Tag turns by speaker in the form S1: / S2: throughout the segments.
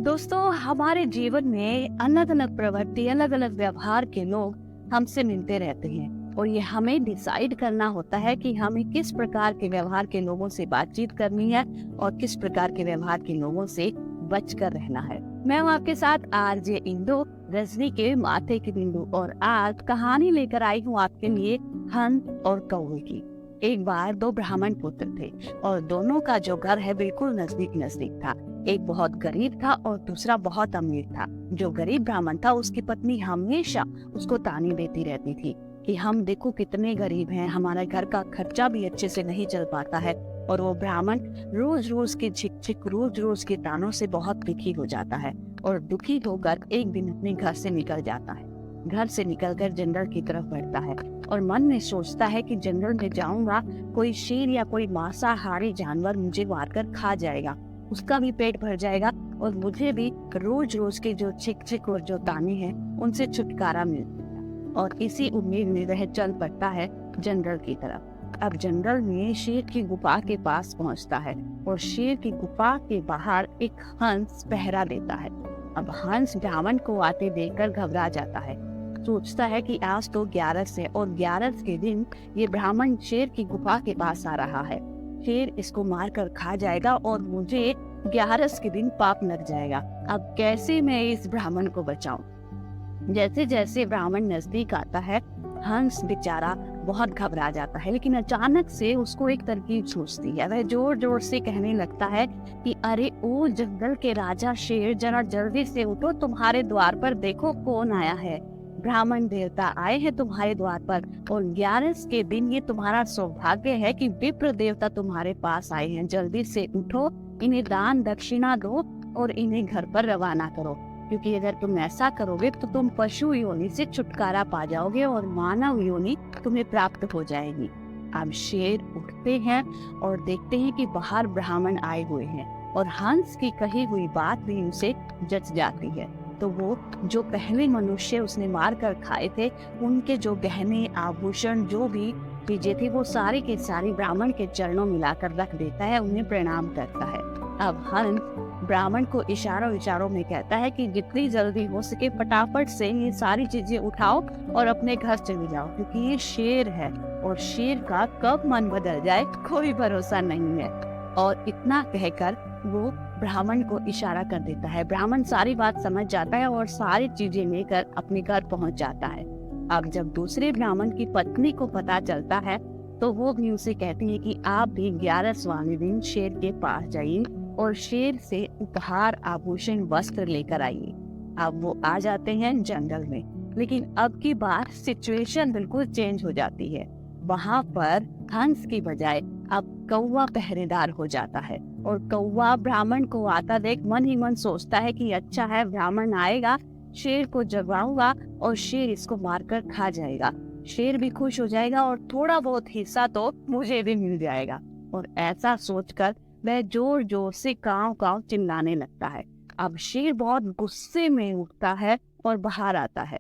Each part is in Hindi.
S1: दोस्तों, हमारे जीवन में अलग अलग प्रवृत्ति, अलग अलग व्यवहार के लोग हमसे मिलते रहते हैं और ये हमें डिसाइड करना होता है कि हमें किस प्रकार के व्यवहार के लोगों से बातचीत करनी है और किस प्रकार के व्यवहार के लोगों से बचकर रहना है। मैं हूँ आपके साथ आरजे इंदु, रजनी के माथे की बिंदु, और आज कहानी लेकर आई हूँ आपके लिए हंस और कौवे की। एक बार दो ब्राह्मण पुत्र थे और दोनों का जो घर है बिल्कुल नजदीक नजदीक था। एक बहुत गरीब था और दूसरा बहुत अमीर था। जो गरीब ब्राह्मण था उसकी पत्नी हमेशा उसको ताने देती रहती थी कि हम देखो कितने गरीब हैं, हमारा घर का खर्चा भी अच्छे से नहीं चल पाता है। और वो ब्राह्मण रोज रोज के झिक रोज रोज के तानों से बहुत दुखी हो जाता है और दुखी होकर एक दिन अपने घर से निकल जाता है। घर से निकलकर जंगल की तरफ बढ़ता है और मन में सोचता है कि जंगल में जाऊंगा, कोई शेर या कोई मांसाहारी जानवर मुझे मारकर खा जाएगा, उसका भी पेट भर जाएगा और मुझे भी रोज रोज के जो चिक और जो ताने हैं उनसे छुटकारा मिल जाएगा। और इसी उम्मीद में वह चल पड़ता है जंगल की तरफ। अब जंगल में शेर की गुफा के पास पहुंचता है और शेर की गुफा के बाहर एक हंस पहरा देता है। अब हंस ब्राह्मण को आते देखकर घबरा जाता है, सोचता है कि आज तो 11 है और 11 के दिन ये ब्राह्मण शेर की गुफा के पास आ रहा है। शेर इसको मार कर खा जाएगा और मुझे 11 के दिन पाप लग जाएगा। अब कैसे मैं इस ब्राह्मण को बचाऊं? जैसे जैसे ब्राह्मण नजदीक आता है, हंस बेचारा बहुत घबरा जाता है, लेकिन अचानक से उसको एक तरकीब सूझती है। वह जोर जोर से कहने लगता है कि अरे ओ जंगल के राजा शेर, जरा जल्दी से उठो, तुम्हारे द्वार पर देखो कौन आया है। ब्राह्मण देवता आए हैं तुम्हारे द्वार पर और 11 के दिन ये तुम्हारा सौभाग्य है कि विप्र देवता तुम्हारे पास आए हैं। जल्दी से उठो, इन्हें दान दक्षिणा दो और इन्हें घर पर रवाना करो, क्योंकि अगर तुम ऐसा करोगे तो तुम पशु योनि से छुटकारा पा जाओगे और मानव योनि तुम्हें प्राप्त हो जाएगी। अब शेर उठते हैं और देखते हैं कि बाहर ब्राह्मण आए हुए हैं और हंस की कही हुई बात भी उसे जच जाती है। तो वो जो पहले मनुष्य उसने मार कर खाए थे, उनके जो गहने आभूषण जो भी चीजें थी, वो सारी के सारी ब्राह्मण के चरणों मिलाकर रख देता है, उन्हें प्रणाम करता है। अब हंस ब्राह्मण को इशारों में कहता है कि जितनी जल्दी हो सके फटाफट से ये सारी चीजें उठाओ और अपने घर चले जाओ, क्योंकि ये शेर है और शेर का कब मन बदल जाए कोई भरोसा नहीं है। और इतना कहकर वो ब्राह्मण को इशारा कर देता है। ब्राह्मण सारी बात समझ जाता है और सारी चीजें लेकर अपने घर पहुंच जाता है। अब जब दूसरे ब्राह्मण की पत्नी को पता चलता है तो वो भी उसे कहती है कि आप भी 11वें दिन शेर के पास जाइए और शेर से उपहार आभूषण वस्त्र लेकर आइए। अब वो आ जाते हैं जंगल में, लेकिन अब की बार सिचुएशन बिल्कुल चेंज हो जाती है। वहाँ पर हंस की बजाय अब कौवा पहरेदार हो जाता है और कौवा ब्राह्मण को आता देख मन ही मन सोचता है कि अच्छा है, ब्राह्मण आएगा, शेर को जगाऊंगा और शेर इसको मारकर खा जाएगा। शेर भी खुश हो जाएगा और थोड़ा बहुत हिस्सा तो मुझे भी मिल जाएगा। और ऐसा सोचकर वह जोर जोर से काव काव चिल्लाने लगता है। अब शेर बहुत गुस्से में उठता है और बाहर आता है।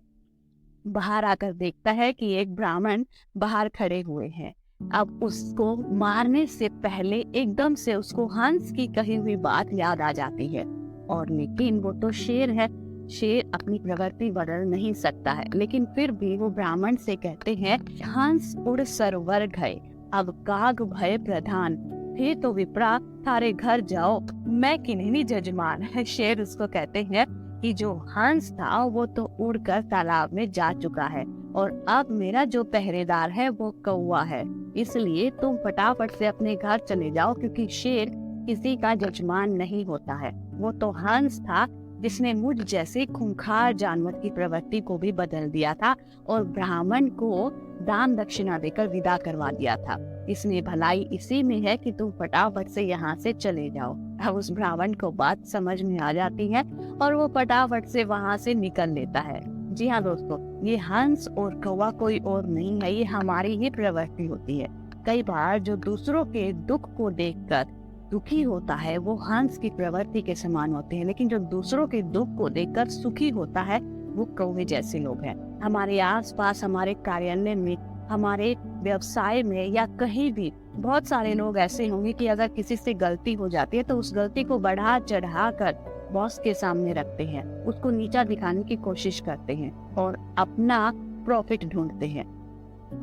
S1: बाहर आकर देखता है कि एक ब्राह्मण बाहर खड़े हुए हैं। अब उसको मारने से पहले एकदम से उसको हंस की कही हुई बात याद आ जाती है। और लेकिन वो तो शेर है, शेर अपनी प्रवृत्ति बदल नहीं सकता है, लेकिन फिर भी वो ब्राह्मण से कहते हैं, हंस उड़ सरोवर गए, अब काग भय प्रधान, थे तो विप्रा थारे घर जाओ, मैं किन्हीं जजमान है। शेर उसको कहते हैं कि जो हंस था वो तो उड़कर तालाब में जा चुका है और अब मेरा जो पहरेदार है वो कौवा है, इसलिए तुम फटाफट से अपने घर चले जाओ, क्योंकि शेर किसी का जजमान नहीं होता है। वो तो हंस था जिसने मुझ जैसे खूंखार जानवर की प्रवृत्ति को भी बदल दिया था और ब्राह्मण को दान दक्षिणा देकर विदा करवा दिया था। इसमें भलाई इसी में है कि तुम फटाफट से यहाँ से चले जाओ। अब उस ब्राह्मण को बात समझ में आ जाती है और वो फटाफट से वहाँ से निकल लेता है। जी हाँ दोस्तों, ये हंस और कौवा कोई और नहीं है, ये हमारी ही प्रवृत्ति होती है। कई बार जो दूसरों के दुख को देखकर दुखी होता है वो हंस की प्रवृत्ति के समान होते हैं, लेकिन जो दूसरों के दुख को देखकर सुखी होता है वो कौवे जैसे लोग हैं। हमारे आसपास, हमारे कार्यालय में, हमारे व्यवसाय में या कहीं भी बहुत सारे लोग ऐसे होंगे कि अगर किसी से गलती हो जाती है तो उस गलती को बढ़ा चढ़ा कर बॉस के सामने रखते हैं, उसको नीचा दिखाने की कोशिश करते हैं और अपना प्रॉफिट ढूंढते हैं।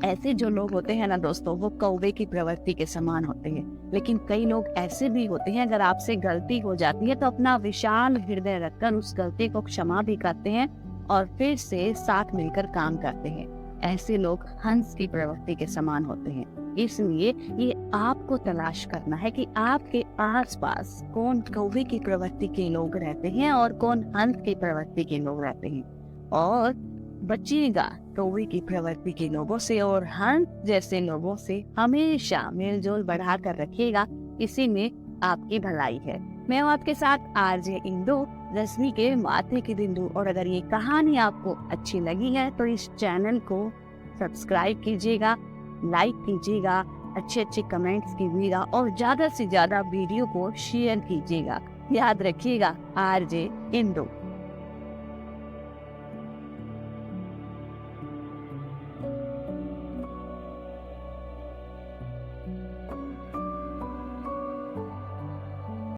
S1: ऐसे जो लोग होते हैं ना दोस्तों, वो कौवे की प्रवृत्ति के समान होते हैं। लेकिन कई लोग ऐसे भी होते हैं, अगर आपसे गलती हो जाती है तो अपना विशाल हृदय रखकर उस गलती को क्षमा भी करते हैं और फिर से साथ मिलकर काम करते हैं। ऐसे लोग हंस की प्रवृत्ति के समान होते हैं। इसलिए ये आपको तलाश करना है कि आपके आसपास कौन कौवे की प्रवृत्ति के लोग रहते हैं और कौन हंस की प्रवृत्ति के लोग रहते हैं, और बचिएगा कौवे की प्रवृत्ति के लोगों से और हंस जैसे लोगों से हमेशा मेलजोल बढ़ा कर रखिएगा। इसी में आपकी भलाई है। मैं हूँ आपके साथ आरजे इंदु, रश्मि के माथे की बिंदु। और अगर ये कहानी आपको अच्छी लगी है तो इस चैनल को सब्सक्राइब कीजिएगा, लाइक कीजिएगा, अच्छे अच्छे कमेंट्स कीजिएगा और ज्यादा से ज्यादा वीडियो को शेयर कीजिएगा। याद रखिएगा, आरजे इंदु।